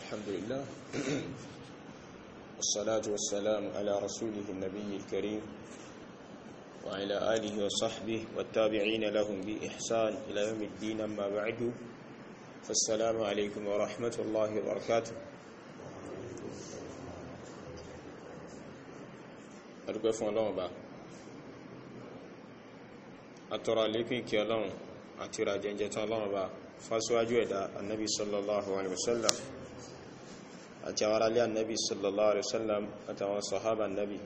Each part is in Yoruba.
الحمد لله والصلاة والسلام على رسوله النبي الكريم وعلى آله وصحبه والتابعين لهم بإحسان إلى يوم الدين. أما بعد فالسلام عليكم ورحمة الله وبركاته. أرجو فون الله با أترى لكم كي الله أترى جنجة الله با فاسواجو دا النبي صلى الله عليه وسلم أتوارى لي النبي صلى الله عليه وسلم أتوارى صحابة النبي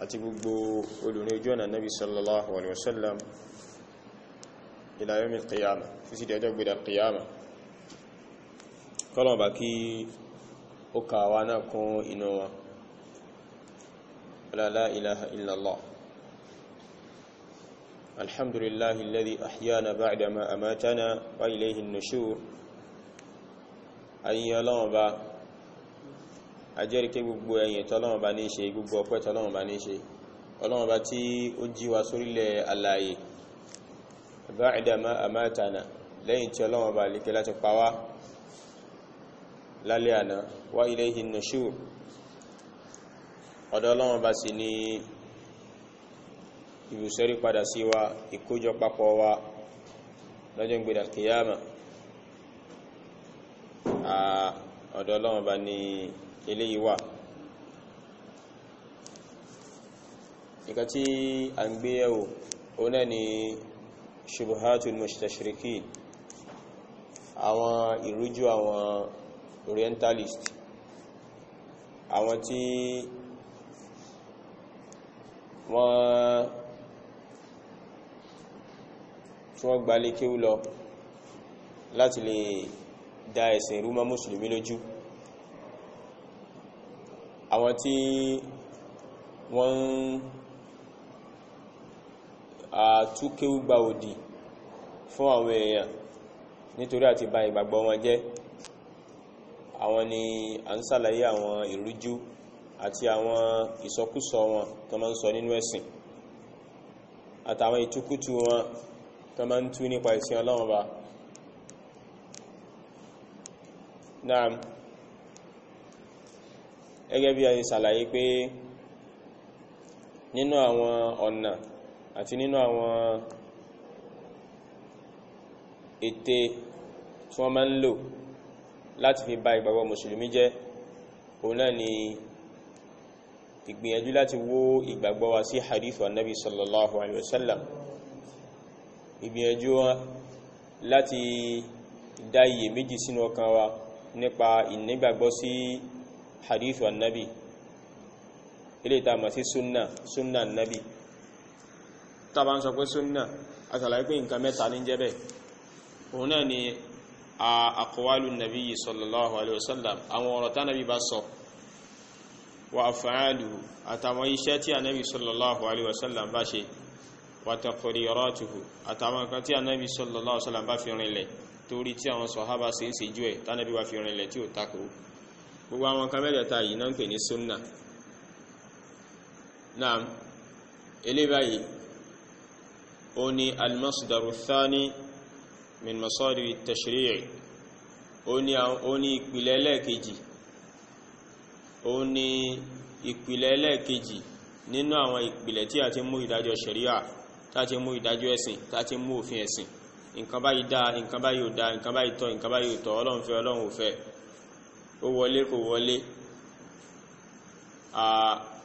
أتبقوا أولونيجون النبي صلى الله عليه وسلم إلى يوم القيامة في سيدة أجاب إلى القيامة قالوا باكي أكاوانا كون إنوا لا إله إلا الله. الحمد لله الذي أحيانا بعدما أماتنا وإليه النشور. أي الله با أجرك gbogbo ẹ̀yìn t'Ọlọ́run bá ní ṣe, gbogbo ọpẹ́ t'Ọlọ́run bá ní ṣe. Ọlọ́run bá tí ó jí wa sórílẹ̀ alààyè بعدما أماتنا lẹ́yìn tí Ọlọ́run bá lè láti pa wá lálẹ́ àná وإليه النشور. Ọ̀dọ̀ Ọlọ́run bá sì ní ìbùsẹ́rí padà sí wa, ìkójọ papọ̀ wa lọ́jọ́ ìgbéra kìyàmà. Ọ̀dọ̀ Ọlọ́run bá ní eléyìí wà. Nǹkan tí a ń gbé yẹ̀wò òun náà ni shubuhatul mustashrikin, àwọn ìrújú àwọn orientalist, àwọn tí wọ́n gbalé kéwú lọ láti lè dá ẹ̀sìn rú mọ́ mùsùlùmí lójú, àwọn tí wọ́n tú kéwú gba òdì fún àwọn èèyàn nítorí àti bà ìgbàgbọ́ wọn jẹ́. Àwọn ni à ń ṣàlàyé àwọn ìrújú àti àwọn ìsọkúsọ wọn tó máa ń sọ nínú ẹ̀sìn, àtàwọn ìtúkútù wọn tó máa ń tú nípa ìsìn Ọlọ́run bá. Naam, gẹ́gẹ́ bí a ti ṣàlàyé pé nínú àwọn ọ̀nà àti nínú àwọn ète tí wọ́n máa ń lò láti fi bà ìgbàgbọ́ mùsùlùmí jẹ́, òun náà ni ìgbìyànjú láti wó ìgbàgbọ́ wa sí hadith wa nabi sallallahu alaihi wasallam, ìgbìyànjú wa láti dá iyèméjì sínú ọkàn wa nípa ìnígbàgbọ́ sí hadith wa nabi, ilé ìta mọ̀ sí sunna nabi. Tá bá ń sọ pé sunna, a ṣàlàyé pé nǹkan mẹ́ta ní jẹ́ bẹ́ẹ̀. Òun náà ni aqwalu nabi sallallahu alaihi wasallam, àwọn ọ̀rọ̀ tá nabi bá sọ, wa af'aluhu, àtàwọn iṣẹ́ tí ànábì sallallahu alaihi wasallam bá ṣe, wa taqriratuhu, àtàwọn kan tí ànábì sallallahu alaihi wasallam bá fi rinlẹ̀ torí tí àwọn sàhábà ṣe ń ṣe jú ẹ̀ tánàbí wá fi rinlẹ̀ tí ó takò. Gbogbo àwọn kan mẹ́lẹ̀ta yìí náà ń pè ní sunna. Naam, eléyìí báyìí ó ní al-masdaru thani min masadiri at-tashri', ó ní ìpìlẹ̀ ẹlẹ́ẹ̀kejì, ó ní ìpìlẹ̀ ẹlẹ́ẹ̀kejì nínú àwọn ìpìlẹ̀ tí a ti mú ìdájọ́ ṣẹ̀ríà, tá ti mú ìdájọ́ ẹ̀sìn, tá ti mú òfin ẹ̀sìn. Nǹkan báyìí dá, nǹkan báyìí ò dá, nǹkan báyìí tọ́, nǹkan báyìí ò tọ́, Ọlọ́run fẹ́, Ọlọ́run ò fẹ́, ó wọlé kò wọlé.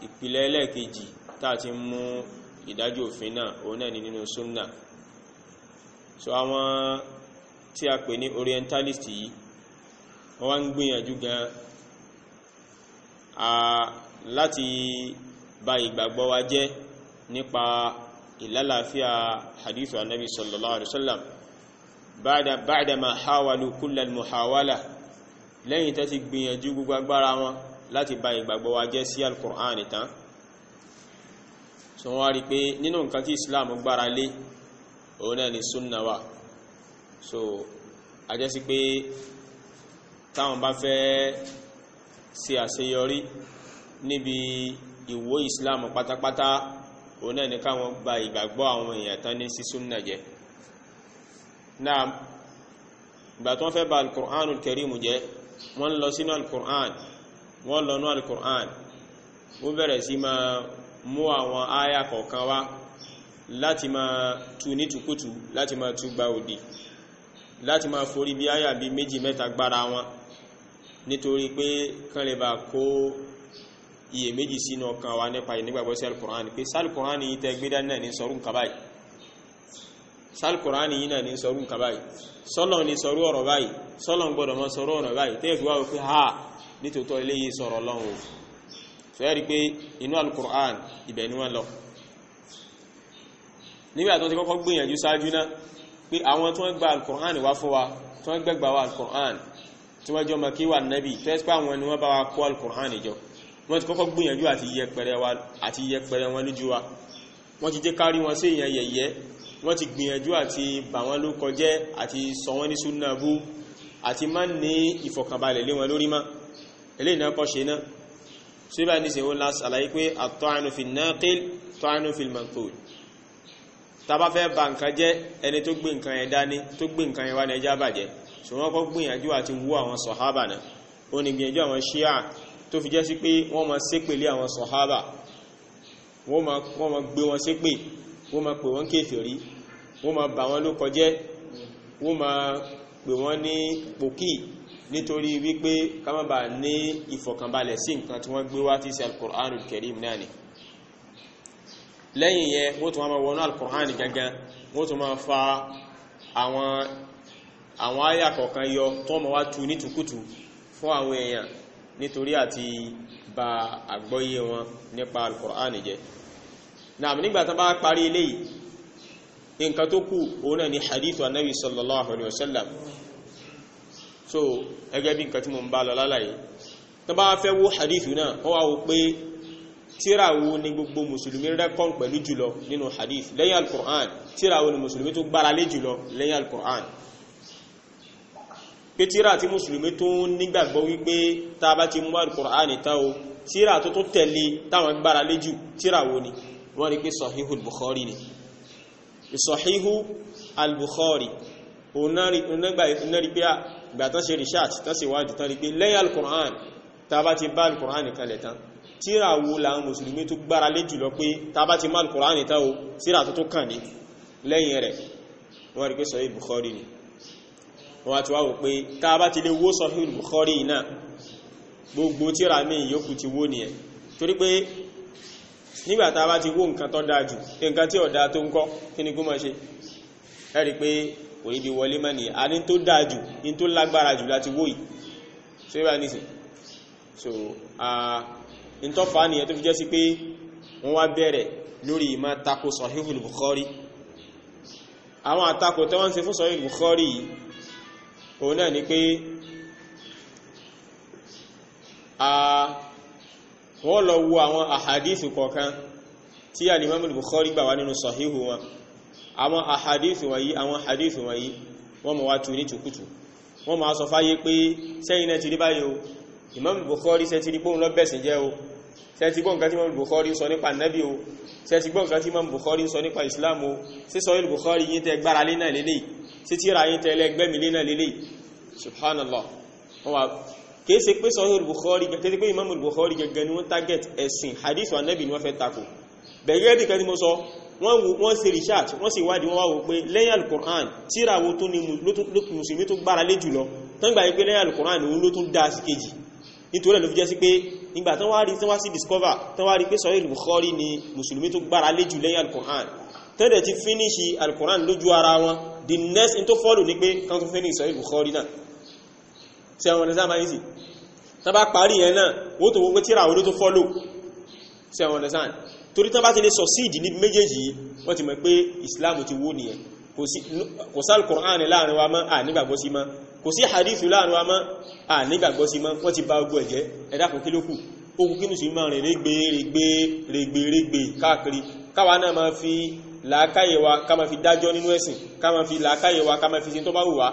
Ìpìlẹ̀ ẹlẹ́ẹ̀kejì tá ti mú ìdájọ́ òfin náà, òun náà ni nínú sunna. So àwọn tí a pè ní orientalist yìí, wọ́n wá ń gbìyànjú gan láti bà ìgbàgbọ́ wa jẹ́ nípa ìlàlàáfíà hadith wa nabi sallallahu alaihi wasallam ba'dama hawalu kullal muhawala, lẹ́yìn tó ti gbìyànjú gbogbo agbára wọn láti bà ìgbàgbọ́ wa jẹ́ sí al-Qur'an tán. So wọ́n wá rí pé nínú nǹkan tí Islam gbára lé, òun náà ni sunna wà. So a jẹ́ sí pé táwọn bá fẹ́ ṣe àṣeyọrí níbi ìwó Islam pátápátá, òun náà ní káwọn bà ìgbàgbọ́ àwọn èèyàn tán ní sí sunna jẹ́. Náà ìgbà tó wọ́n fẹ́ bà al-Qur'anul Karim jẹ́, wọ́n lọ sínú al-Qur'an wọ́n lọ nú al-Qur'an wọ́n bẹ̀rẹ̀ sí máa mú àwọn áyà kọ̀ọ̀kan wá láti máa tú ní tukutu láti máa tú gba òdì láti máa forí bí áyà bí méjì mẹ́ta gbára wọn nítorí pé kán lè bá kó iye méjì sínú ọkàn wa nípa ìnígbàgbọ́ sí al-Qur'an pé sal-Qur'an yìí tẹ́ gbédá náà ní sọrún kàbáyì sal-Qur'an yìí náà ní sọrún kàbáyì sọ́lọ̀ ní sọrú ọ̀rọ̀ báyìí sọ́lọ̀ ń gbọ́dọ̀ mọ́ sọrú ọ̀rọ̀ báyìí tẹ́ fi wá wípé ha nítòótọ́ eléyìí sọ̀rọ̀ Ọlọ́run so yẹ́ rí pé inú al-Qur'an ibẹ̀ ni wọ́n lọ nígbà tó ti kọ́kọ́ gbìyànjú sáájú náà pé àwọn tó ń gba al-Qur'an wá fún wa tó ń gbẹ́gbà wa al-Qur'an tí wọ́n jọ mọ̀ kí wà nábì tó ẹ́sì pé àwọn ni wọ́n bá wa kó al-Qur'an jọ wọ́n ti kọ́kọ́ gbìyànjú àti yẹpẹrẹ wọn lójú wa wọ́n ti jẹ́ kárí wọn sí èèyàn yẹ̀yẹ́ wọ́n ti gbìyànjú àti bà wọn ló kọjẹ́ àti sọ wọ́n ní súnnàbú àti má ní ìfọ̀kànbalẹ̀ lé wọn lórí má eléyìí náà kọ́ ṣe náà ṣé bá ní ṣe wọ́n lásì àlàyé pé at-ta'nu fi an-naqil ta'nu fi al-manqul tá bá fẹ́ bà nǹkan jẹ́ ẹni tó gbé nǹkan yẹn dání tó gbé nǹkan yẹn wá ní ẹjá bàjẹ́ ṣùgbọ́n kọ́ gbìyànjú àti wú àwọn sọ̀hábà náà ó ní gbìyànjú àwọn ṣíà tó fi jẹ́ sí pé wọ́n ma ṣépè lé àwọn sọ̀hábà wọ́n ma gbé wọn ṣépè wọ́n ma pè wọ́n kéfèrí wọ́n ma bà wọ́n ló kọjẹ́ wọ́n ma pè wọ́n ní pòkì nítorí wípé ká má bà ní ìfọ̀kànbalẹ̀ sí nǹkan tí wọ́n gbé wá tí sí al-Qur'anul Karim náà ni lẹ́yìn yẹn wọ́n tún ma wọnú al-Qur'an gangan wọ́n tún ma fa àwọn àyà kọ̀ọ̀kan yọ tó ma wá tu ní tukutu fún àwọn èèyàn nítorí àti bà àgbọ́yé wọn nípa al-Qur'an jẹ́ náà nígbà tán bá parí eléyìí nǹkan tó kù òun náà ni hadithu annabi sallallahu alaihi wasallam so ẹgẹ́ bí nǹkan tí mo ń bá lọ lálàyé tán bá fẹ́ wó hadithu náà wọ́n wá wò pé tírà wo ni gbogbo mùsùlùmí rẹ́kọ̀n pẹ̀lú jùlọ nínú hadith lẹ́yìn al-Qur'an tírà wo ni mùsùlùmí tó gbára lé jùlọ lẹ́yìn al-Qur'an pé tírà tí mùsùlùmí tó nígbàgbọ́ wípé tá bá ti mú al-Qur'an ta o tírà tó tó tẹ̀lé táwọn gbára lé jù tírà wo ni wọ́n rí pé Sahihu al-Bukhari ni Sahihu al-Bukhari onárí pé gbàtán ṣe research tán sì wájú tán rí pé lẹ́yìn al-Qur'an tá bá ti bá al-Qur'an kalẹ̀ tán tírà wo làwọn mùsùlùmí tó gbára lé jùlọ pé tá bá ti má al-Qur'an ta o tírà tó tó kàn ní lẹ́yìn rẹ̀ wọ́n rí pé Sahih Bukhari ni wọ́n ti wá wò pé tá bá ti lè wó Sahih Bukhari náà gbogbo tírà míì yòókù ti wó nìyẹn torí pé nígbàtà bá ti wó nǹkan tó dájú nǹkan tí ó dá tó ń kọ́ kí ni kó máa ṣe ẹ rí pé kò ní bí wọlé mọ́ ní a ní tó dájú ní tó lágbára jù láti wó yìí so ibà nísìn so in tó fa nìyẹn tó fi jẹ́ sí pé wọ́n wá bẹ̀rẹ̀ lórí ìmá tako Sahihul Bukhari àwọn àtakò tó wọ́n ṣe fún Sahihul Bukhari yìí òun náà ni pé wọ́n lọ wo àwọn àhàdífù kọ̀ọ̀kan tí al-Imam al-Bukhari gbà wá nínú Sahihu wọn àwọn àhàdífù wọ̀nyí wọ́n mọ̀ wá tú ní tukutu wọ́n máa sọ fáyé pé sẹ́yìn náà ti rí báyìí o Imam al-Bukhari ṣe ti rí pé òun lọ bẹ̀sìn jẹ́ o ṣe ti gbọ́ nǹkan tí Imam al-Bukhari sọ nípa Nábì o ṣe ti gbọ́ nǹkan tí Imam al-Bukhari sọ nípa Islam o sí Sahih al-Bukhari yín tẹ gbára lé náà lélẹ̀ sí tíra yín tẹ lẹ́gbẹ́mi lé náà lélẹ̀ subhanallah kéèsè pé Sahih al-Bukhari kéèsè pé Imam al-Bukhari gẹ́gẹ́ ni wọ́n target ẹ̀sìn hadith wa Nabi ni wọ́n fẹ́ tako bẹ̀gẹ́ bí kẹ́ni mo sọ wọ́n ṣe research wọ́n sì wádìí wọ́n wá wò pé lẹ́yìn al-Qur'an tírawo tó ní mùsùlùmí tó gbára lé jùlọ tán gbà pé lẹ́yìn al-Qur'an òun ló tún dá sí kejì nítorí ẹ̀ ló fi jẹ́ sí pé nígbà tán wá rí tán wá sí discover tán wá rí pé Sahih al-Bukhari ni mùsùlùmí tó gbára lé jù lẹ́yìn al-Qur'an tẹ́lẹ̀ ti finish al-Qur'an lójú ara wọn the next in tó follow ni pé kan tó finish Sahih al-Bukhari náà tí àwọn ọ̀nà sáàmà yìí tán bá parí ẹ̀ náà ó tó wọ́n pé tíra orí tó follow tí àwọn ọ̀nà sáàmà torí tán bá ti lè succeed ní méjèèjì wọ́n ti mọ̀ pé Islam ti wó nìyẹn kò sí al-Qur'an láàrin wa mọ́ nígbàgbọ́ sí mọ́ kò sí hadith láàrin wa mọ́ nígbàgbọ́ sí mọ́ wọ́n ti bá ogun ẹ̀jẹ́ ẹ̀dá kò kí ló kù ogun kí mùsùlùmí máa rìn rẹ̀gbẹ̀rẹ̀gbẹ̀ káàkiri káwa náà máa fi làákàyè wa ká máa fi dájọ́ nínú ẹ̀sìn ká máa fi làákàyè wa ká máa fi sin tó bá wù wá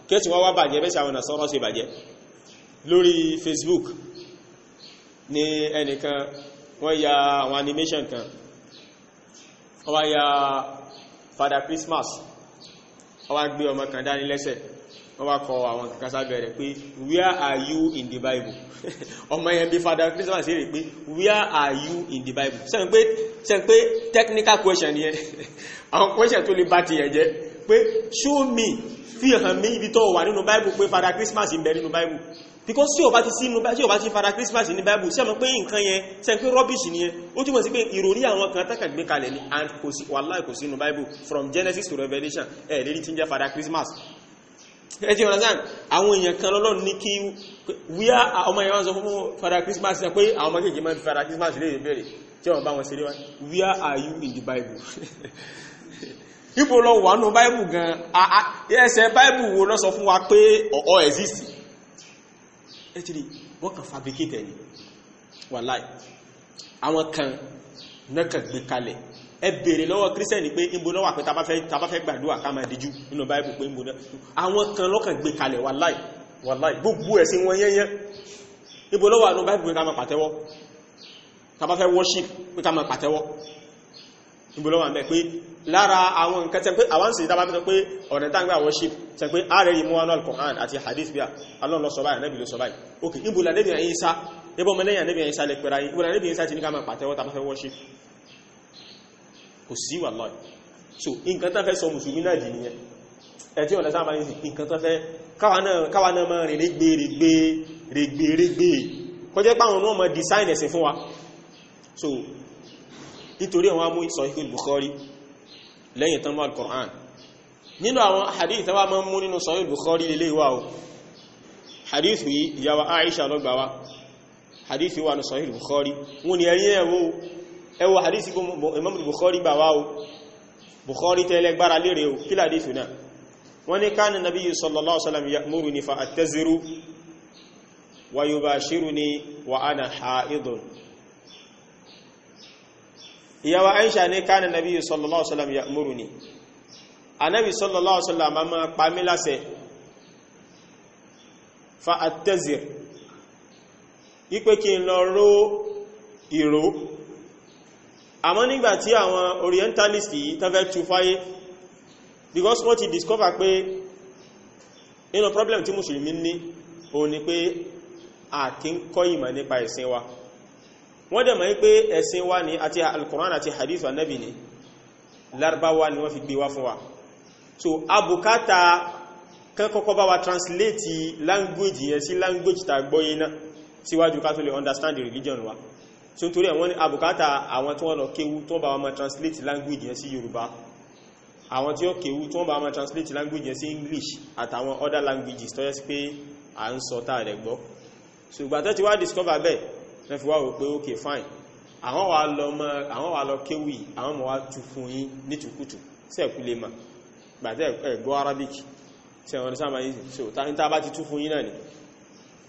kẹ́sì wọ́n wá bàjẹ́ bẹ́sẹ̀ àwọn Nasara ṣe bàjẹ́ lórí Facebook ní ẹnìkan wọ́n ya àwọn animation kan wọ́n ya Father Christmas wọ́n wá gbé ọmọ kan dání lẹ́sẹ̀ wọ́n wá kọ àwọn kankan sábẹ̀rẹ̀ pé where are you in the Bible ọmọ yẹn bí Father Christmas rẹ̀ pé where are you in the Bible sẹ́n pé technical question yẹn àwọn question tó lè bá ti yẹn jẹ́ pé show me fi hàn mí ibi tó wà nínú Bible pé Father Christmas ń bẹ nínú Bible because tí o bá ti Father Christmas ní Bible ṣé mọ̀ pé nǹkan yẹn sẹ́n pé rubbish nìyẹn ó túmọ̀ sí pé ìròrí àwọn kan tẹ́kà gbé kalẹ̀ ní and kò sí wàláhì kò sí nínú Bible from Genesis to Revelation lérí tí ń jẹ́ Father Christmas ẹ ti understand àwọn èèyàn kan lọ́lọ́run ní kí wíyá ọmọ ìyá wọn sọ fún Father Christmas pé àwọn ọmọ kéèkéé máa fi Father Christmas lè bẹ̀rẹ̀ tí wọ́n bá wọn ṣe léwá where are you in the Bible ipò lọ wà nù Bible gan ẹsẹ̀ Bible wo lọ sọ fún wa pé ó exist ẹ ti rí wọ́n kàn fabricate ẹni wàláì àwọn kan náà kàn gbé kalẹ̀ ẹ bèèrè lọ́wọ́ kírísẹ́nì pé ìbò náà wà pé tàbá fẹ́ gbàdúrà ká máa díjú nínú Bible pé ìbò náà àwọn kan lọ́kàn gbé kalẹ̀ wàláì gbogbo ẹ̀sìn wọn yẹ́yẹ́ ìbò náà wà nínú Bible pé ká máa pàtẹ́wọ́ tàbá fẹ́ worship pé ká máa pàtẹ́wọ́ ìbò náà wà mẹ́ pé lára àwọn nǹkan tẹ́ pé àwọn sì tàbá fẹ́ pé ọ̀nà táǹgbà worship tẹ́ pé ààrẹ yìí mú anal Quran àti hadith bíà Allah ló sọ báyìí Ànábì ló sọ báyìí ok ìbò lànẹ́bì Ìsá ìbò mẹ́lẹ́yìn Ànábì Ìsá lè pẹ̀rẹ̀ ìbò lànẹ́bì Ìsá ti ní ká máa pàtẹ́wọ́ tàbá fẹ́ worship kò sí wallahi so nǹkan tán fẹ́ sọ mùsùlùmí náà dì nìyẹn ẹ̀tí ọ̀nà sáà máa ń sì nǹkan tán fẹ́ káwa náà máa rìn rẹ̀gbẹ̀rẹ̀gbẹ̀ kọjẹ́ páwọn náà máa design ẹ̀sìn fún wa so nítorí àwọn amú Sahih Bukhari lẹ́yìn tán máa al-Qur'an nínú àwọn hadith tán wá máa mú nínú Sahih Bukhari lè wà o hadith yìí ìyàwó Aisha ló gbà wá hadith yìí wà ní Sahih Bukhari wọ́n ni ẹ̀rí ẹwọ hadith Imam Bukhari gbà wá o Bukhari tẹ́lẹ̀ gbára lérè o kí hadith náà wọ́n ní kana nabiyyu sallallahu alaihi wasallam ya'muruni fa attaziru wa yubashiruni wa ana ha'idun ìyàwó Aisha ní kana nabiyyu sallallahu alaihi wasallam ya'muruni Ànábì sallallahu alaihi wasallam máa pa mí láṣẹ fa attazir ipe kí n lọ ró ìró àmọ́ nígbàtí àwọn orientalist yìí tán fẹ́ tú fáyé because wọ́n ti discover pé inú problem tí mùsùlùmí ní òun ni pé a kì ń kọ́ ìmọ̀ nípa ẹ̀sìn wa wọ́n dẹ̀ mọ̀ pé ẹ̀sìn wa ní àti al-Qur'an àti hadith Ànábì ní Lárúbáwá ni wọ́n fi gbé wá fún wa so abùkátà kan kọ́kọ́ bá wa translate language yẹn sí language tá gbọ́yé náà síwájú ká tó lè understand the religion wa so nítorí àwọn ní àbùkátà àwọn tí wọ́n lọ kéwú tó bá wọn máa translate language yẹn sí Yorùbá àwọn tí ó kéwú tó bá wọn máa translate language yẹn sí English àtàwọn other languages tó yẹ sí pé à ń sọ táà rẹ̀ gbọ́ so ìgbà tó ti wá discover bẹ́ẹ̀ wọ́n fi wá wò pé okay fine àwọn wà lọ kéwú yìí àwọn mọ̀ wá tu fún yín ní tùkùtù sẹ́ẹ̀kú lè mà gbàtẹ́ ẹ̀gbọ́ Arabic sẹ́wọ̀n sáàmà yìí so tá bá ti tú fún yín náà ni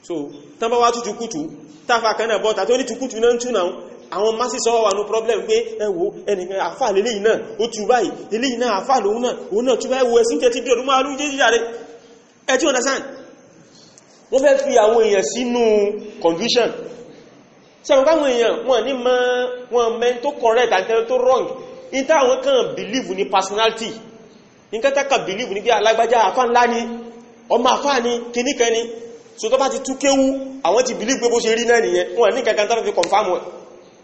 so tán bá wá tú tùkùtù táfà kanáà bọ́ta tó ní tùkùtù náà ń tú náà àwọn masí sọ wà ní problem pé ẹwọ ẹnìyàn àfà lè léyìn náà ó tú báyìí eléyìn náà àfà lòun náà tú báyìí wo ẹ̀sìn tẹ́ ti dí ọdún márùn-ún jẹ́ jíjà rẹ̀ ẹ tí understand wọ́n fẹ́ fi àwọn èèyàn sínú confusion sẹ́wọ̀n káwọn èèyàn wọ́n ní wọ́n mẹ́ tó correct àti tó wrong in táwọn kan believe ní personality in kátàkà believe ní bí alágbájá àfà ńlá ni ọmọ àfà ni kìníkan ni so tó bá ti tú kéwú àwọn ti believe pé bó ṣe rí náà nìyẹn wọ́n ní kankan tó fi confirm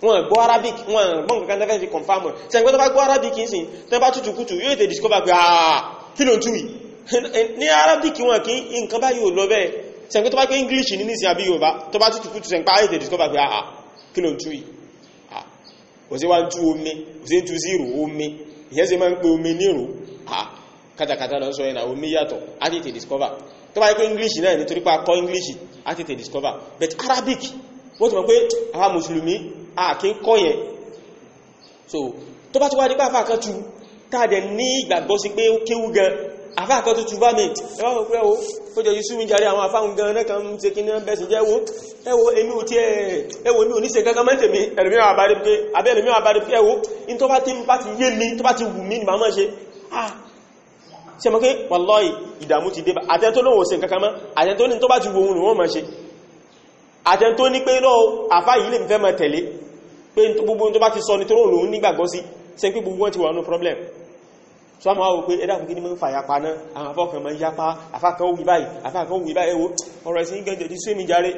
wọ́n gbọ́ Arabic wọ́n gbọ́n kankan tó fi confirm ṣe ń gbọ́ tó bá gbọ́ Arabic ń sìn tó bá tútù kútù yóò tẹ́ discover pé kí ló ń túwì ní Arabic wọn kí nǹkan bá yóò lọ bẹ́ẹ̀ ṣe ń gbọ́ tó bá gbé English ní nísìn àbí Yorùbá tó bá tútù kútù ṣe ń pa ayé tẹ́ discover pé kí ló ń túwì kò sí wá ń tú omi kò sí ń tú sí ìrò omi ìyẹn sì máa ń pe omi ní ìrò kátàkátà lọ sọ ẹ̀nà omi yàtọ̀ á tètè discover tó bá yẹ pé English náà nítorí pé akọ́ English á tètè discover but Arabic wọ́n ti mọ̀ pé àwọn mùsùlùmí kí ń kọ́ yẹn so tó bá ti wá nípa àfáà kan tú káàdẹ̀ ní ìgbàgbọ́ sí pé ó kéwú gan àfáà kan tó tú bá mi ẹwà mọ̀ pé ó jẹ́ yusuf ń jarí àwọn àfáà gan náà kan ń ṣe kí ní bẹ́sì jẹ́ ẹwọ èmi ò tí ẹwọ mi ò ní ṣe kankan mẹ́tẹ̀ mi ẹlòmíràn àbárí pé ẹwọ in tó bá ti yé mi tó bá ti wù mí ní màmá ṣe ṣe mọ́ pé wallahi ìdàmú ti dé bá àtẹ́ tó lóòwò sí nǹkan kan mọ́ àtẹ́ tó ní tó bá ti wo ohun wọ́n mọ́ ṣe àtẹ́ tó ní pé lọ àfá yìí lè fẹ́ mọ́ tẹ̀lé pé gbogbo tó bá ti sọ ní tó lóòrùn nígbàgbọ́ sí ṣe pé gbogbo wọn ti wà ní problem so a máa wò pé ẹ̀dàkùn kí ní mọ́ ń fa yapa náà àwọn afọ́kàn mọ́ yapa afákan ó wí báyìí afákan ó wí báyìí ẹwọ́ ọ̀rọ̀ ẹ̀sìn gẹ́gẹ́ di sí mi járe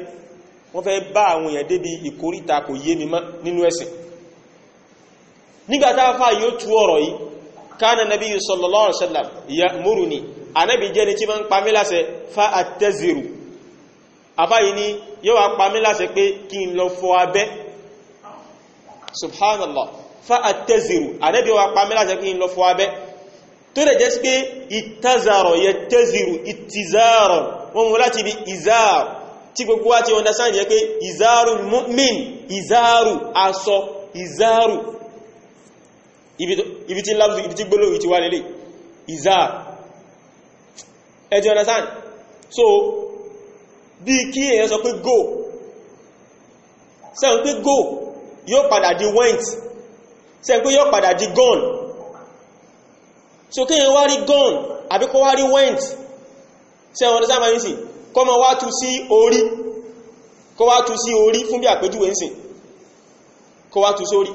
wọ́n fẹ́ bá àwọn èèyàn débi ìkóríta kò yé mi mọ́ nínú ẹ̀sìn nígbàtá fà yóò tú ọ̀rọ̀ yìí kana nabiyyu sallallahu alaihi wasallam ya'muruni Ànábì jẹ́ ni tí máa ń pa mí láṣẹ fa àtẹ́zìrù àbáyìí ni yóò wá pa mí láṣẹ pé kí n lọ fọ abẹ́ subhanallah fa àtẹ́zìrù Ànábì wá pa mí láṣẹ kí n lọ fọ abẹ́ tó rẹ̀ jẹ́ sí pé ìtazàrọ̀ yẹ tẹ́zìrù ìtìzàrọ̀ wọ́n mú láti bí ìzàrù tí gbogbo wá ti understand yẹ pé ìzàrù mu'min ìzàrù aṣọ ìzàrù ibi tí lábùsù ibi tí gbólóhùn ti wá lélẹ̀ ìzàrù ẹjọ́ understand so bí kí èyàn sọ pé go sẹ́wọ̀n pé go yóò padà di went sẹ́wọ̀n pé yóò padà di gone so kí èyàn wá rí gone àbí kó wá rí went sẹ́wọ̀n understand ma yìí sí kọ́ ma wá tú sí orí kó wá tú sí orí fún bí àpéjúwé ń sìn kó wá tú sórí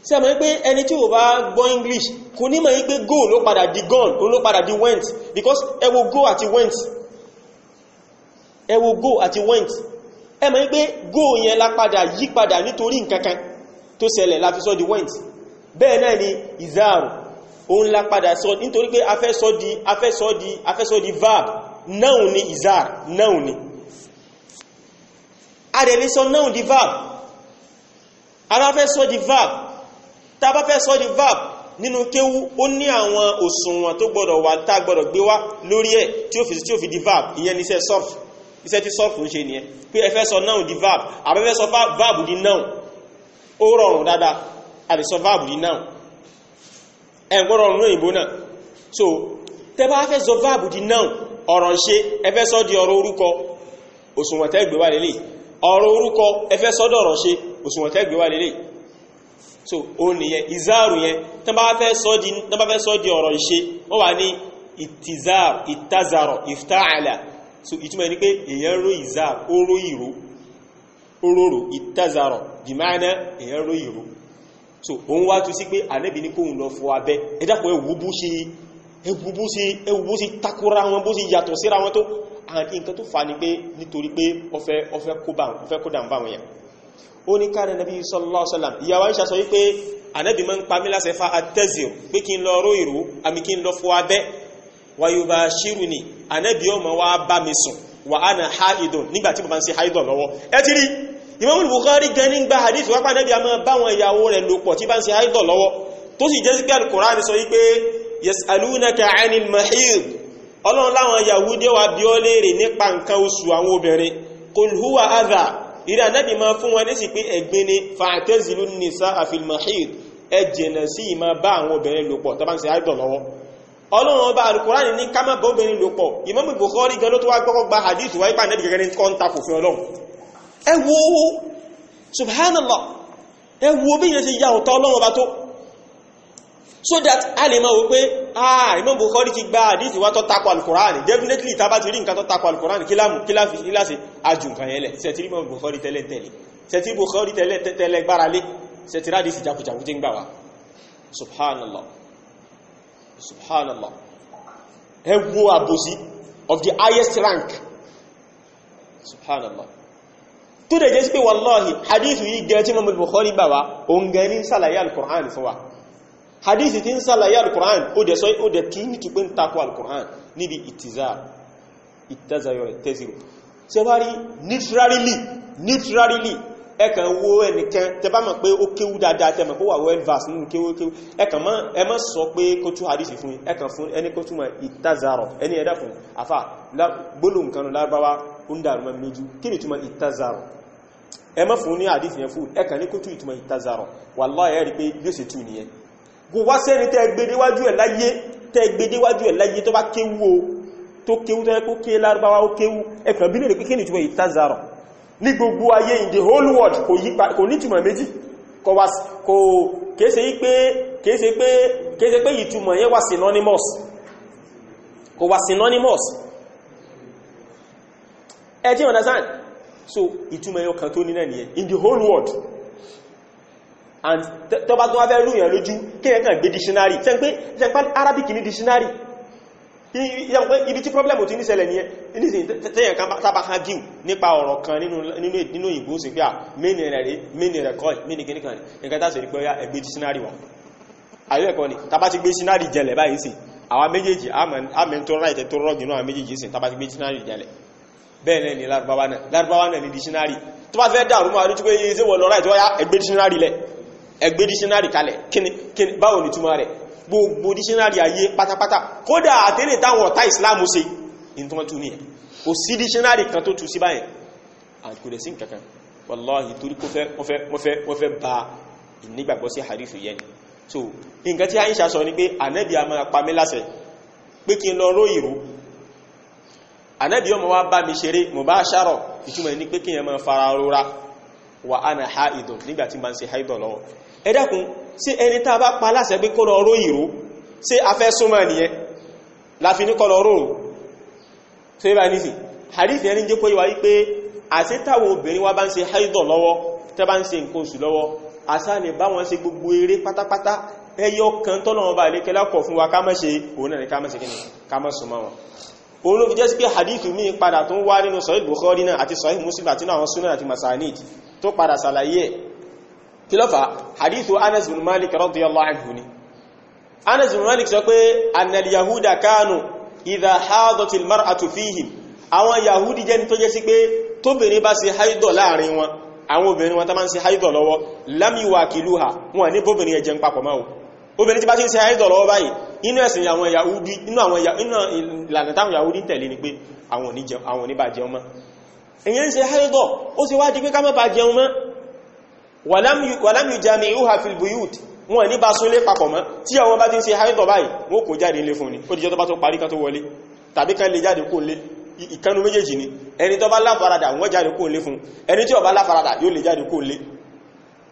sẹ́wọ̀n pé ẹni tí ó bá gbọ́ English kò ní mọ̀ yí pé go ló padà di gone ló padà di went because ẹ wo go àti went ẹ wo go àti went ẹ mọ̀ pé go yẹn la padà yí padà nítorí nǹkankan tó ṣẹlẹ̀ la fi sọ di went bẹ́ẹ̀ náà ni ìzáàrù òun la padà sọ nítorí pé a fẹ́ sọ di verb noun ni ìzáàrù noun ni a dẹ̀ lè sọ noun di verb a bá fẹ́ sọ di verb tá bá fẹ́ sọ di verb nínú kéwú ó ní àwọn òṣùwọ̀n tó gbọ́dọ̀ wà tá gbọ́dọ̀ gbé wá lórí ẹ̀ tí ó fi di verb ìyẹn ní iṣẹ́ surf iṣẹ́ tí surf ń ṣe nìyẹn pé ẹ fẹ́ sọ noun di verb àbẹ́fẹ́ sọ verb di noun ó rọrùn dáadáa a lè sọ verb di noun ẹ̀ gbọ́dọ̀ rọrùn òyìnbó náà so tẹ́ bá fẹ́ sọ verb di noun ọ̀rọ̀ ṣe ẹ fẹ́ sọ di ọ̀rọ̀ orúkọ òṣùwọ̀n tẹ́ gbé wá lélẹ̀ ọ̀rọ̀ orúkọ ẹ fẹ́ sọ dọ̀rọ̀ ṣe òṣùwọ̀n tẹ́ gbé wá lélẹ̀ so ó nìyẹn ìzáàrù yẹn tán bá fẹ́ sọ di ọ̀rọ̀ ìṣe wọ́n wà ní ìtìzáàrù ìtazàrọ̀ ìftààlà so ìtumọ̀ ní pé èyàn ró ìzáàrù ó ró ìró oróró ìtazàrọ̀ dìmáàná èyàn ró ìró so òun wá tú sí pé Ànábì ní kóhun lọ fọ abẹ́ ẹ̀dàpọ̀ ẹwù bó ṣe takora wọn bó ṣe yàtọ̀ síra wọn tó àti nǹkan tó fà ní pé nítorí pé ó fẹ́ kó dàmbà wọn yẹn ó ní káàrẹ nàbí sallallahu alaihi wasallam ìyàwó Àìṣà sọ wípé Ànábì máa ń pa mí láṣẹ fa àtẹ́zìr pé kí n lọ ró ìró àmì kí n lọ fọ abẹ́ wa yubashiruni Ànábì ó máa wá bá mi sùn wa ana haidun nígbàtí mo bá ń ṣe haidun lọ́wọ́ ẹ ti rí Imam Bukhari gan nígbà hadith wápá Ànábì a máa bá wọn ìyàwó rẹ̀ lò pọ̀ tí bá ń ṣe haidun lọ́wọ́ tó sì jẹ́ sí pé Al-Qur'an sọ wípé yas'alunaka 'anil mahid Ọlọ́run láwọn Yahudi wá bi ọ́ léèrè nípa nǹkan oṣù àwọn obìnrin qul huwa adha ìrẹ́ Ànábì máa fún wọn ní sí pé ẹ̀gbin ni fa'tazilu nisaa fil mahid ẹ jìnà sí ìmá bá àwọn obìnrin lò pọ̀ tó bá ń ṣe haidun lọ́wọ́ Ọlọ́run ọba Al-Qur'an ní ká má bá obìnrin lò pọ̀ Imam Bukhari gan ló tó wá gbọ́kọ́ gba hadith wáyé pa Ànábì gẹ́gẹ́ ní kọ́ńtà kò fi Ọlọ́run ẹ wo subhanallah ẹ wo bí yẹn ṣe ya ọ̀tọ̀ Ọlọ́run ọba tó so that a lè máa wò pé Imam Bukhari ti gba hadith wá tó tako Al-Qur'an definitely tá bá ti rí nǹkan tó tako Al-Qur'an kíláàsì ajù nǹkan yẹn lẹ̀ sẹ́tìrí Imam Bukhari tẹ́lẹ̀ sẹ́tìrí Bukhari tẹ́lẹ̀ gbára lé sẹ́tìrí hadith jakujaku tí ń gbà wá subhanallah subhanallah ẹ wo àbòsí of the highest rank subhanallah tó dẹ̀ jẹ́ sí pé wallahi hadith yìí gẹ́ tí Imam Bukhari gbà wá òun gẹ́ ní sàlàyé Al-Qur'an fún wa hadith tí ń sàlàyé Al-Qur'an ó dẹ̀ tún ní tùpé ń takò Al-Qur'an níbi ìtazayọ̀ tẹ́sìrò tí a bá rí neutrally ẹkàn wo ẹnìkan tẹ bá mọ̀ pé ó kéwú dáadáa tẹ mọ̀ pé wà well versed nínú kéwú ẹkàn ẹ má sọ pé kó tú hadith fún ẹkàn fún ẹni kó túnmọ̀ ìtazarọ̀ ẹni ẹ̀dá fún àfà gbólóhùn kan lárúbáwá ó ń dàrú mọ́ méjì kí ni túnmọ̀ ìtazarọ̀ ẹ má fún ní hadith yẹn fún ẹkàn ní kó tú ìtúnmọ̀ ìtazarọ̀ wallahi ẹ rí pé bí ó ṣe tú nìyẹn kò wá sẹ́ni tẹ́ gbedéwájú ẹ̀ láyé tó bá kéwú o tó kéwú tó yẹ kó ké lárúbáwá ó kéwú ẹkàn bí lè pé kí ni túnmọ̀ ìtazarọ̀ ní gbogbo ayé in the whole world kò ní túnmọ̀ méjì kéèsè pé ìtumọ̀ yẹn wà synonymous kò wà synonymous ẹ tí understand so ìtumọ̀ yẹn kan tó ní náà nìyẹn in the whole world and tó bá tó wá fẹ́ rúyàn lójú kí ẹ kàn gbé dictionary ṣe pé Arabic ní dictionary ibi tí problem ti ní ṣẹlẹ̀ ní ẹ tẹ́yàn kan sábà ha gíù nípa ọ̀rọ̀ kan nínú òyìnbó sí pé à mẹ́ni rẹ̀ kọ́ mẹ́ni kìíní kan nǹkan tàbí rí pé ó yá ẹgbẹ́ dictionary wà ayé ẹ̀kọ́ ni tàbá ti gbé dictionary jẹlẹ̀ báyìí sí àwọn méjèèjì àmẹ́ tó ráìtẹ̀ tó rọ́gì náà méjèèjì sí tàbá ti gbé dictionary jẹlẹ̀ bẹ́ẹ̀ ni Lárúbáwá náà ni dictionary tó bá fẹ́ dàrú máa lójú pé ṣé wọ́n lọ ráìtẹ̀ ó yá ẹgbẹ́ dictionary lẹ̀ ẹgbẹ́ dictionary kalẹ̀ kíni báwo ni túmọ̀ rẹ̀ gbogbo dictionary ayé pátápátá kódà àtẹ́lẹ̀ táwọn ọ̀tá ìsìláàmù ṣe in tó wọ́n tún ní ẹ̀ kò sí dictionary kan tó tú sí báyẹn àkùdẹ̀ sí nǹkankan wallahi torí kó wọ́n fẹ́ ba ìnígbàgbọ́ sí hadithu yẹn so nǹkan tí Aisha sọ ní pé Ànábì a máa pa mí láṣẹ pé kí n lọ ró ìró Ànábì ọmọ wa bá mi ṣeré mubashara ìtumọ̀ ní pé kí n máa fara rora wa ana haidun nígbà tí ma ń ṣe haidọ̀ lọ́wọ́ ẹ dákun sí ẹni tá bá pa láṣẹ pé kó lọ ró ìró sí afẹ́ súnmọ́ nìyẹn láfi ní kó lọ ró so ibà ní sí hadith yẹn jẹ́ kó yíwa wípé àṣítàwò obìnrin wá bá ń ṣe haidọ̀ lọ́wọ́ tẹ́ bá ń ṣe nǹkan oṣù lọ́wọ́ àṣà lè bá wọn ṣe gbogbo eré pátápátá ẹyọ kan tọ́lọ́wọ́n bá lékẹ́lá kọ̀ fún wa ká má ṣe òun náà ni ká má ṣe kíni ká má súnmọ́ wọn òun ló fi jẹ́ sí pé hadith mi padà tó ń wá nínú Sahih Bukhari náà àti Sahih Muslim àti náà sunan àti masanid tó padà ṣàlàyé kí ló fà hadithu Anas bin Malik radiyallahu anhu ni Anas bin Malik sọ pé annal yahuda kanu idha hadatil mar'atu fihim àwọn yahudi jẹ́ ni tó jẹ́ sí pé tóbìnrin bá ṣe haidọ̀ láàrin wọn àwọn obìnrin wọn tá máa ń ṣe haidọ̀ lọ́wọ́ lam yuwakiluha wọn ní bóbìnrin ẹjẹ́ ń papọ̀ máa obìnrin tí bá ṣe haidọ̀ lọ́wọ́ báyìí inú ẹ̀sìn àwọn yahudi inú ìlànà táwọn yahudi tẹ̀lé ni pé àwọn ní bá jẹun mọ́ èyàn ṣe haidọ̀ ó sì wá di pé ká má bá jẹun mọ́ walam yujami'uha fil buyut wọn ní bá súnlé papọ̀ mọ́ tí àwọn bá ti ń ṣe haidọ̀ báyìí wọ́n kò jáde ilé fún ni ó dìjọ́ tó bá tó parí kan tó wọlé tàbí kan lè jáde kó lé ìkanu méjèèjì ni ẹni tó bá láfaradà wọ́n jáde kó lé fún ẹni tí ó bá láfaradà yóò lè jáde kó lé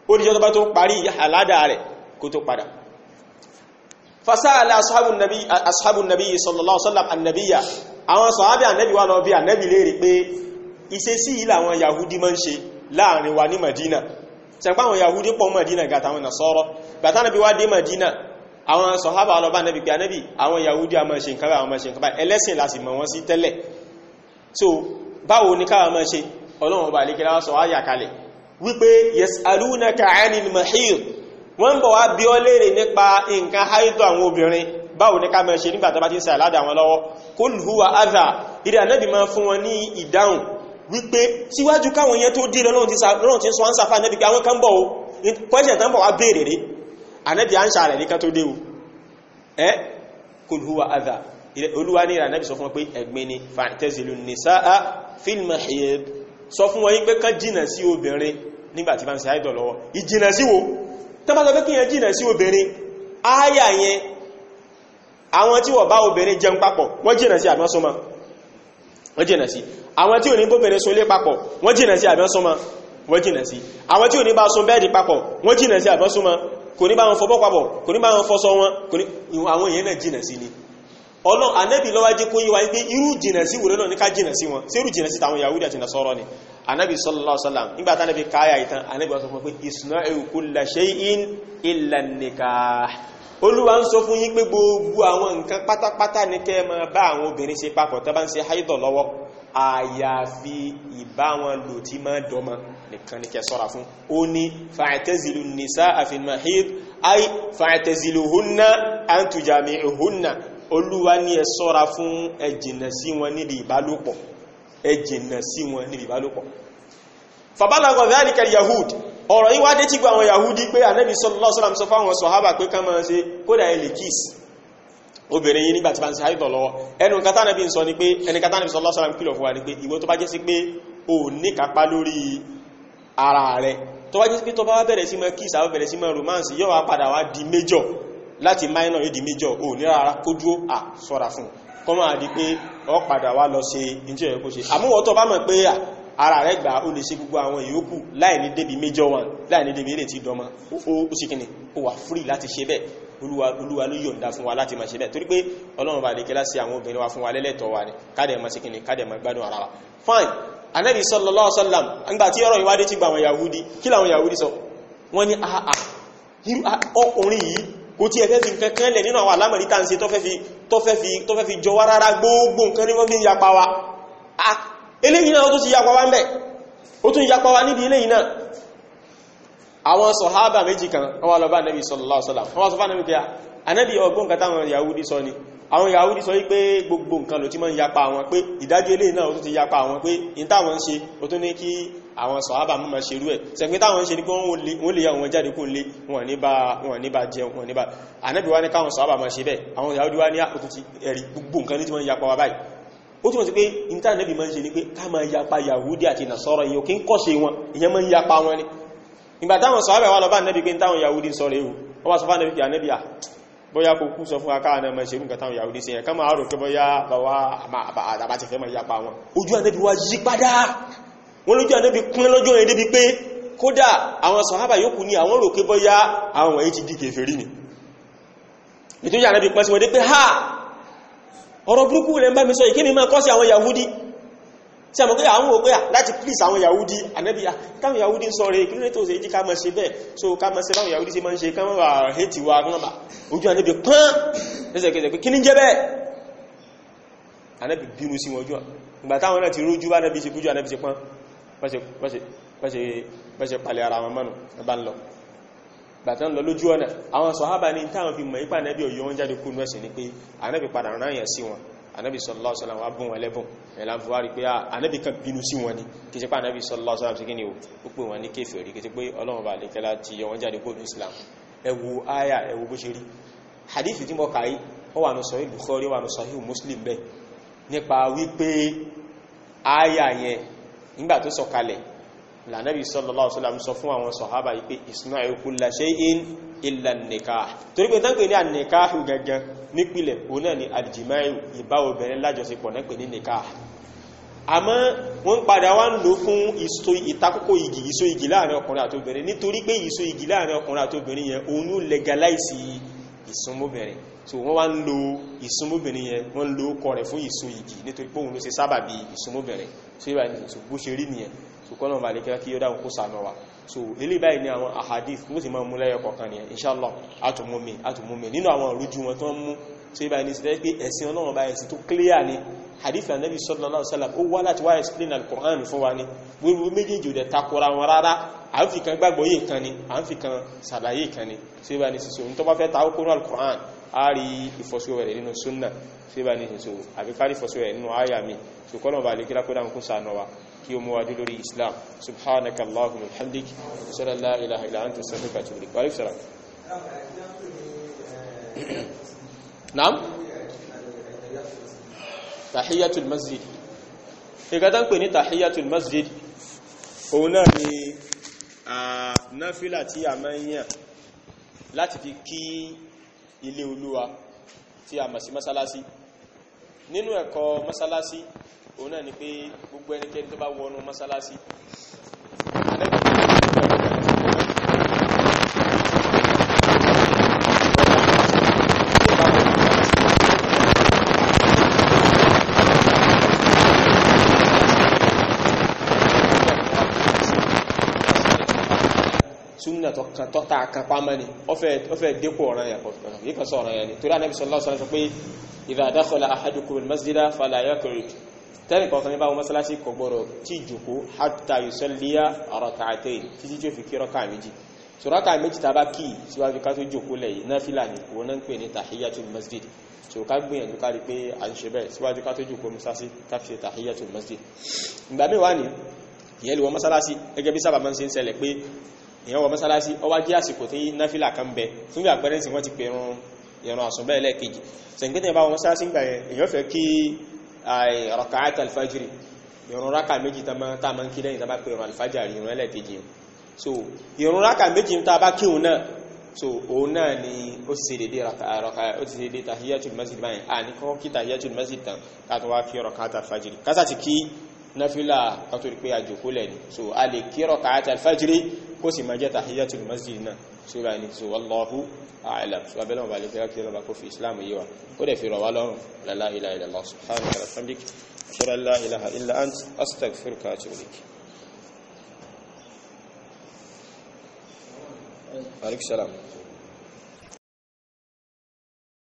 ó dìjọ́ tó bá tó parí àládà rẹ̀ kó tó padà fasa'ala ashabun nabi sallallahu alaihi wasallam annabiya àwọn sahabi annabi wá lọ bi annabi léèrè pé ìṣesí yìí làwọn yahudi máa ń ṣe láàrin wa ní Madina ṣe pé àwọn yahudi pọ̀ Madina gata àwọn nasara gata nabi wá dé Madina àwọn sahaba lọ bá nabi pé annabi àwọn yahudi a máa ṣe nǹkan àwọn máa ṣe nǹkan ẹlẹ́sìn la sì mọ̀ wọ́n sí tẹ́lẹ̀ so báwo ni ká máa ṣe Ọlọ́run bá lè kí la sọ aya kalẹ̀ wípé yasalunaka 'anil mahid wọ́n bọ̀ wá bí ọ léèrè nípa nǹkan haidọ̀ àwọn obìnrin báwo ní ká máa ṣe nígbà tó bá ti ń ṣe àládà wọn lọ́wọ́ kul huwa adha ìrẹ́ ànábì máa fún wọn ní ìdáhùn wípé síwájú káwọn yẹn tó dé lọ́rùn tí ń sọ ánsà fún ànábì pé àwọn kan bọ̀ o question tán bọ̀ wá béèrè rẹ̀ ànábì ánsà rẹ̀ ní ká tó dé o kul huwa adha olúwa ní ànábì sọ fún wọn pé ẹ̀gbin ni fa'tazilu nisaa fil mahid sọ fún wọn pé kán jìnà sí obìnrin nígbà tí bá ń ṣe haidọ̀ lọ́wọ́ ìjìnà sí wo tọ́bátọ̀ pé kí yẹn jìnà sí obìnrin ááyà yẹn àwọn tí wọ́n bá obìnrin jẹun papọ̀ wọ́n jìnà sí àbẹ́sọ́mọ́ wọ́n jìnà sí àwọn tí ò ní bóbìnrin sólé papọ̀ wọ́n jìnà sí àbẹ́sọ́mọ́ wọ́n jìnà sí àwọn tí ò ní bá sún bẹ́ẹ̀dì papọ̀ wọ́n jìnà sí àbẹ́sọ́mọ́ kò ní bá wọn fọbọ́ papọ̀ kò ní bá wọn fọṣọ wọn àwọn èèyàn náà jìnà sí ni Ọlọ́run Ànábì ló wá jẹ́ kó yé wa pé irú jìnà sí wùrẹ́ náà ní ká jìnà sí wọn sí irú jìnà sí tàwọn Yahudi àti Nasara ni Ànábì sallallahu alaihi wasallam nígbà tí Ànábì káyà ìtàn Ànábì wá sọ fún pé isna'u kulla shay'in illa an-nikah Olúwa ń sọ fún yín pé gbogbo àwọn nǹkan pátápátá ní kẹ́ máa bá àwọn obìnrin ṣe papọ̀ tó bá ń ṣe haidọ̀ lọ́wọ́ àyàfi ìbá wọn lò tí máa dọ́mọ nìkan ní kẹ́ ṣọ́ra fún ó ní fa'tazilu an-nisaa fil mahid ay fa'taziluhunna an tujami'uhunna Olúwa ní ẹ ṣọ́ra fún ẹ jìnnà sí wọn níbi ìbálòpọ̀ ẹ jìnnà sí wọn níbi ìbálòpọ̀ fàbálàgọ̀ dhalika al-yahud ọ̀rọ̀ yìí wá dé tí gbà àwọn yahudi pé Ànábì sallallahu alaihi wasallam sọ fáwọn sọ̀hábà pé ká máa ṣe kódà ẹ lè kiss obìnrin yìí nígbà tí bá ń ṣe haidọ̀ lọ́wọ́ ẹnu kátà Ànábì ń sọ ni pé ẹni kátà Ànábì sallallahu alaihi wasallam kìlọ̀ fún wa ni pé ìwọ tó bá jẹ́ sí pé o ní kápá lórí ara rẹ̀ tó bá jẹ́ sí pé tó bá bẹ̀rẹ̀ sí máa kiss àwọn bẹ̀rẹ̀ sí máa romance yóò wá padà wá di major láti minor yóò di major ò ní rárá kó dúró sọ́ra fún kọ́mọ̀ àdí pé ọ padà wá lọ ṣe ìjọ ẹ̀kọ́ ṣe àmúwọ̀ tó bá mọ̀ pé ara rẹ̀ gbà ó lè ṣe gbogbo àwọn ìyókù láì ní débi major one láì ní débi eré tí dọmọ ó sì kíni ó wà free láti ṣe bẹ́ẹ̀ olúwa ló yọ̀ǹda fún wa láti máa ṣe bẹ́ẹ̀ torí pé Ọlọ́run bá lè kẹ́lá sí àwọn obìnrin wa fún wa lẹ́lẹ́tọ̀ wa ni kádẹ̀ máa ṣe kíni kádẹ̀ máa gbádùn ara wa fine Ànábì sallallahu alaihi wasallam nígbà tí ọ̀rọ̀ ìwádìí ti gba àwọn Yahudi kí làwọn Yahudi sọ wọ́n ní ọkùnrin yìí kò tí ẹ̀fẹ́ fi nǹkan kan lẹ̀ nínú àwọn alámọ̀rí tá ń ṣe tó fẹ́ fi jọ wá rárá, gbogbo nǹkan ní wọ́n bí yapa wa. Eléyìí náà ó tún ti yapa wa ń bẹ̀, ó tún yapa wa níbi eléyìí náà. Àwọn sọ̀hábà méjì kan wọ́n wá lọ bá Ànábì sallallahu alaihi wasallam, wọ́n wá sọ fún Ànábì pé Ànábì ọgbọ́n nǹkan táwọn Yahudi sọ ni. Àwọn Yahudi sọ wípé gbogbo nǹkan ló ti máa ń yapa wọn, pé ìdájọ́ eléyìí náà ó tún ti yapa wọn, pé in táwọn ń ṣe ó tún ní kí àwọn sọ̀hábà mú máa ṣerú ẹ̀. Ṣẹ̀gbẹ́ táwọn ń ṣe ní pé wọ́n lè yà wọn jáde kó lé wọn ní bá jẹun, wọn ní bá. Ànábì wá ní káwọn sọ̀hábà máa ṣe bẹ́ẹ̀, àwọn Yahudi wá ní àkótó ti ẹ̀rí gbogbo nǹkan ní tí wọ́n yapa wa báyìí. Ó túnmọ̀ sí pé in tá Ànábì máa ń ṣe ní pé ká máa yapa Yahudi àti Nasara, ìyẹn kí ń kọ́ṣe wọn, ìyẹn máa ń yapa wọn ni. Ìgbà táwọn sọ̀hábà wá lọ bá Ànábì pé táwọn Yahudi ń sọ̀rọ̀ ewu, wọ́n wá sọ fún Ànábì pé Ànábì bóyá kò kú sọ fún akáà náà mẹ́ṣe nǹkan táwọn Yahudi sí ẹ̀ ká máa rò pé bóyá bàwá àbáti fẹ́ máa yapa wọn. Ojú Ànábì wá yí padà, wọ́n lójú Ànábì kún lọ́jọ́ yẹn débi pé kódà àwọn sàhábà yòókù ní àwọn rò pé bóyá àwọn wọ̀nyí ti di kèfèrí ni. Nítorí Ànábì pọ́n sí wọ́n dé pé ọ̀rọ̀ burúkú rẹ̀ ń bá mi sọ ìkíni máa kọ́ sí àwọn Yahudi tí a mọ̀ pé àwọn òpé láti please àwọn Yahudi. Ànábì káwọn Yahudi ń sọ rẹ̀ kí ló ní tó ṣe jí ká máa ṣe bẹ́ẹ̀, so ká máa ṣe báwọn Yahudi ṣe máa ń ṣe ká máa wà hẹ́tì wa kán bá. Ojú Ànábì pọ́n lẹ́sẹ̀kẹsẹ̀ pé kí ní jẹ́ bẹ́ẹ̀. Ànábì bínú sí wọn ojú ìgbà táwọn náà ti rójú bá Ànábì ṣe kújú Ànábì ṣe pọ́n bẹ́ṣe palẹ̀ ara wọn mọ́nù ẹbá ń lọ. Bàtà ń lọ lójú ọ̀nà àwọn sàhábà ní táwọn fi mọ̀ ipá Ànábì ọ̀yọ́ wọn jáde kúrò ẹ̀sìn ni pé Ànábì padà rán yẹn sí wọn. Ànábì sallallahu alaihi wasallam wá bùn wọn lẹ́bùn ẹ̀lá ń fọwárí pé Ànábì kan bínú sí wọn ni, kì í ṣe pé Ànábì sallallahu alaihi wasallam sí kí ni ó pè wọn ní kèfèrí, kì í ṣe pé Ọlọ́run bá lékẹ́lá ti yọ wọn jáde kúrò ní Islam. Ẹ wo áyà, ẹ wo bó ṣe rí. Hadith tí mo kà yìí ó wà ní Sahih Bukhari, ó wà ní Sahih Muslim bẹ́ẹ̀ nípa wípé áyà yẹn nígbà tó sọ̀kalẹ̀ l'Ànábì sallallahu alaihi wasallam sọ fún àwọn sàhábà yìí pé isna'u kulla shay'in illa an-nikah. Torí pé tán pè ní an-nikah gangan nípìlẹ̀ òun náà ni al-jima'u, ìbá obìnrin lájọṣepọ̀ náà pè ní nikah. Àmọ́ wọ́n padà wá ń lò fún ìtakókò igi, ìso igi láàrin ọkùnrin àti obìnrin, nítorí pé ìso igi láàrin ọkùnrin àti obìnrin yẹn òun ló legalize ìsúnmọ́bìnrin. So wọ́n wá ń lo ìsúnmọ́bìnrin yẹn, wọ́n ń lo ọkọ rẹ̀ fún ìso igi nítorí pé òun ló ṣe sábàbí ìsúnmọ́bìnrin. So ìbá ní bó ṣe rí nìyẹn. So kọ́nà bá lè kí ó dáhùn kó sànà wa. So ilé báyìí ni àwọn ahadith wọ́n sì máa mú lẹ́yọ kọ̀ọ̀kan nìyẹn, inshallah àtùmọ́mí nínú àwọn òrújú wọn tó ń mú. So ìbá ní sí pé ẹ̀sìn Ọlọ́run bá ẹ̀sìn tó clear ni. Hadith Ànábì sallallahu alaihi wasallam ó wá láti wá explain al-Qur'an fún wa ní gbogbo méjèèjì ò dẹ̀ takora wọn rárá, à ń fi kan gbàgbọ́ yìí kan ni, à ń fi kan sàlàyé kan ni. So ìbá ní sísò ní tó bá fẹ́ ta ó kúrò al-Qur'an a rí ìfọ́síwẹ̀ rẹ̀ nínú sunna. So ìbá ní sísò àbí kárí ìfọ́síwẹ̀ rẹ̀ nínú àyà mi. So kọ́nà bá lè kí lákó dáhùn kó sànà wa kí o mú wa dé lórí Islam. Subhanaka Allahumma wa bihamdik, ashhadu an la ilaha illa anta astaghfiruka wa atubu ilayk. Wa alaykum salam. Naam? Tahiyatul masjid. Ìgbàtán pè ní tahiyatul masjid òun náà ni náfílà tí a máa ń yàn láti fi kí ilé Olúwa tí a mọ̀ sí mọ́sálásí. Nínú ẹ̀kọ́ mọ́sálásí òun náà ni pé gbogbo ẹnikẹ́ni tó bá wọnú mọ́sálásí súnnà tọ́ta kan pàmà ní ọfẹ́ dépò ọ̀ràn yà kọ̀ọ̀kan yìí kan sọ ọ̀ràn yà ní torí Ànábì sallallahu alaihi wasallam sọ pé idha dakhala ahadukum al-masjida fala yaq'ud, tẹ́lẹ̀ kọ̀ọ̀kan ní bá wọn mọ́sálásí kò gbọ́dọ̀ tí ìjòkó hatta yusalliya rak'atayn títí tí ó fi kí rákà méjì. So rákà méjì tá bá kí síwájú ká tó jòkó lẹ́yìn náfílà ní òun náà ń pè ní tahiyatul masjid. So ká gbìyànjú ká rí pé a ń ṣe bẹ́ẹ̀ síwájú ká tó jòkó mọ́sálásí ká fi ṣe tahiyatul masjid. Ìgbà míì wá ní ìyẹn lè wọ mọ́sálásí gẹ́gẹ́ bí sábà máa ń ṣe ń ṣẹlẹ̀ pé ìyẹn wọ mọ́sálásí ó wá jẹ́ àsìkò tí náfílà kan bẹ fún bí àpẹẹrẹ sí wọ́n ti pè ìrun àsùnbẹ́ ẹlẹ́ẹ̀kejì. Sẹ̀ǹgbẹ́tẹ̀ bá wọn mọ́sálásí gbà yẹn èyàn fẹ́ kí raka'at al-fajri, ìrun rákà méjì tá máa ń kí lẹ́yìn tá bá pè ìrun al-fajri ìrun ẹlẹ́ẹ̀kejì. So ìrun rákà méjì tá bá kíhun náà, so òun náà ni ó ti ṣe dédé ó ti ṣe dédé tahiyatul masjid báyìí ní kọ́kọ́ kí tahiyatul masjid tán ká tó wá kí raka'at al-fajri kásà ti kí náfílà kan tó rí pé àjòkó lẹ́ni. So a lè kí raka'at al-fajri kó sì máa jẹ́ tahiyatul masjid náà. So bá ní so wallahu a'lam. So abẹ́lẹ̀ wọn bá lè kí lákí lọ́ba kó fi islam yíwa ó dẹ̀ fi rọ̀ wá lọ́rùn la ilaha illallah subhanahu wa ta'ala ashhadu an la ilaha illa ant astaghfiruka wa atubu ilayk. Alaikum salam.